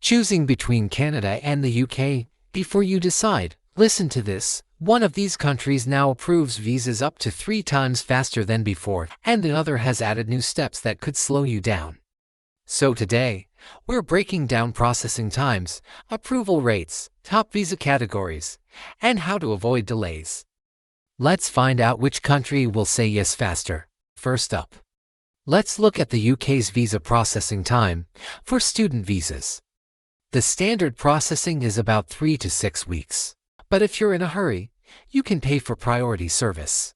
Choosing between Canada and the UK. Before you decide, listen to this. One of these countries now approves visas up to 3 times faster than before, and the other has added new steps that could slow you down. So today, we're breaking down processing times, approval rates, top visa categories, and how to avoid delays. Let's find out which country will say yes faster. First up, let's look at the UK's visa processing time for student visas. The standard processing is about 3 to 6 weeks. But if you're in a hurry, you can pay for priority service,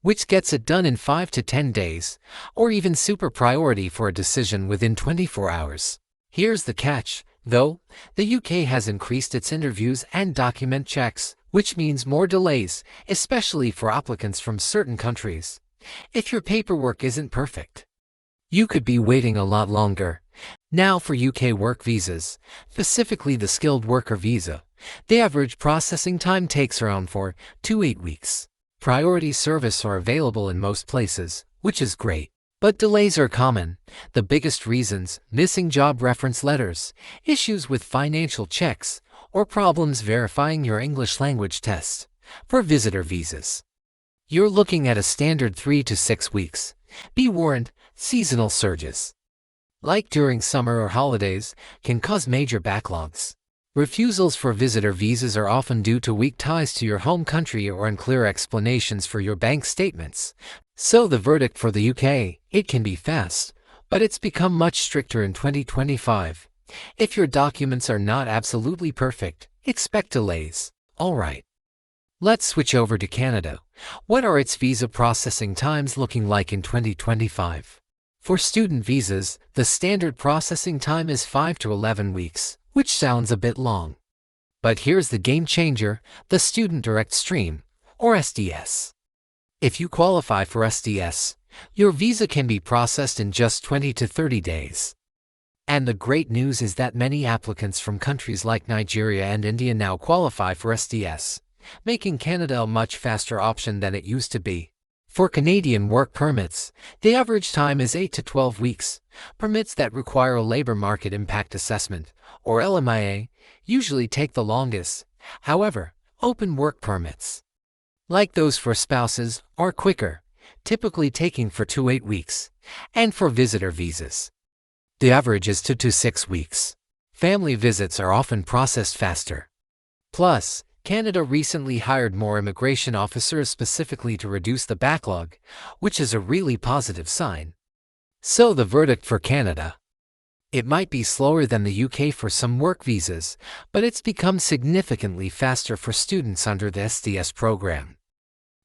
which gets it done in 5 to 10 days, or even super priority for a decision within 24 hours. Here's the catch, though. The UK has increased its interviews and document checks, which means more delays, especially for applicants from certain countries. If your paperwork isn't perfect, you could be waiting a lot longer. Now for UK work visas, specifically the skilled worker visa, the average processing time takes around 4 to 8 weeks. Priority service are available in most places, which is great. But delays are common. The biggest reasons: missing job reference letters, issues with financial checks, or problems verifying your English language test. For visitor visas, you're looking at a standard 3 to 6 weeks. Be warned, seasonal surges, like during summer or holidays, can cause major backlogs. Refusals for visitor visas are often due to weak ties to your home country or unclear explanations for your bank statements. So the verdict for the UK: it can be fast, but it's become much stricter in 2025. If your documents are not absolutely perfect, expect delays. Alright, let's switch over to Canada. What are its visa processing times looking like in 2025? For student visas, the standard processing time is 5 to 11 weeks, which sounds a bit long. But here's the game changer: the Student Direct Stream, or SDS. If you qualify for SDS, your visa can be processed in just 20 to 30 days. And the great news is that many applicants from countries like Nigeria and India now qualify for SDS, making Canada a much faster option than it used to be. For Canadian work permits, the average time is 8 to 12 weeks. Permits that require a Labour Market Impact Assessment, or LMIA, usually take the longest. However, open work permits, like those for spouses, are quicker, typically taking 4 to 8 weeks. And for visitor visas, the average is 2 to 6 weeks. Family visits are often processed faster. Plus, Canada recently hired more immigration officers specifically to reduce the backlog, which is a really positive sign. So the verdict for Canada: it might be slower than the UK for some work visas, but it's become significantly faster for students under the SDS program.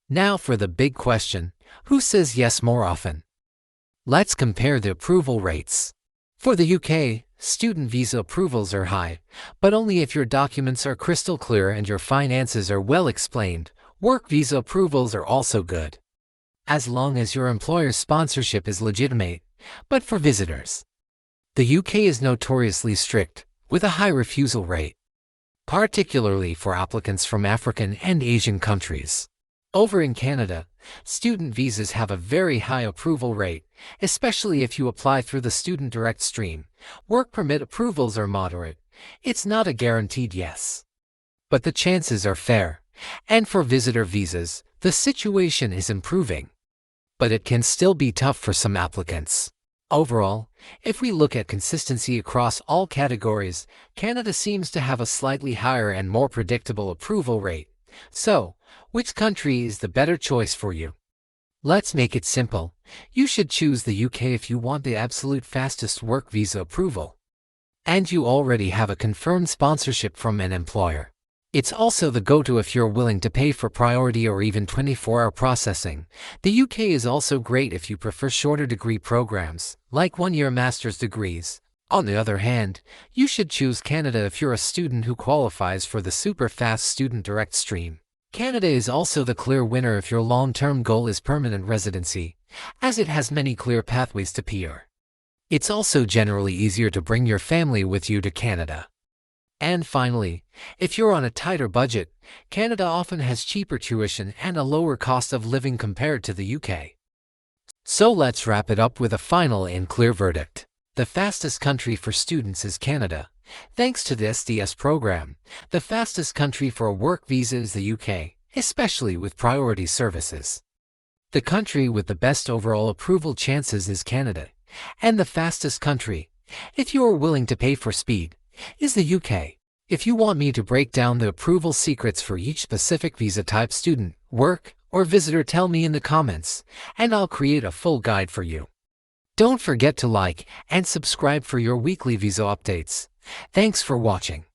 Now for the big question: who says yes more often? Let's compare the approval rates. For the UK, student visa approvals are high, but only if your documents are crystal clear and your finances are well explained. Work visa approvals are also good, as long as your employer's sponsorship is legitimate. But for visitors, the UK is notoriously strict, with a high refusal rate, particularly for applicants from African and Asian countries. Over in Canada, student visas have a very high approval rate, especially if you apply through the Student Direct Stream. Work permit approvals are moderate. It's not a guaranteed yes, but the chances are fair. And for visitor visas, the situation is improving, but it can still be tough for some applicants. Overall, if we look at consistency across all categories, Canada seems to have a slightly higher and more predictable approval rate. So, which country is the better choice for you? Let's make it simple. You should choose the UK if you want the absolute fastest work visa approval, and you already have a confirmed sponsorship from an employer. It's also the go-to if you're willing to pay for priority or even 24-hour processing. The UK is also great if you prefer shorter degree programs, like one-year master's degrees. On the other hand, you should choose Canada if you're a student who qualifies for the super-fast Student Direct Stream. Canada is also the clear winner if your long-term goal is permanent residency, as it has many clear pathways to PR. It's also generally easier to bring your family with you to Canada. And finally, if you're on a tighter budget, Canada often has cheaper tuition and a lower cost of living compared to the UK. So let's wrap it up with a final and clear verdict. The fastest country for students is Canada, Thanks to the SDS program, the fastest country for a work visa is the UK, especially with priority services. The country with the best overall approval chances is Canada, and the fastest country, if you are willing to pay for speed, is the UK. If you want me to break down the approval secrets for each specific visa type, student, work, or visitor, tell me in the comments, and I'll create a full guide for you. Don't forget to like and subscribe for your weekly visa updates. Thanks for watching.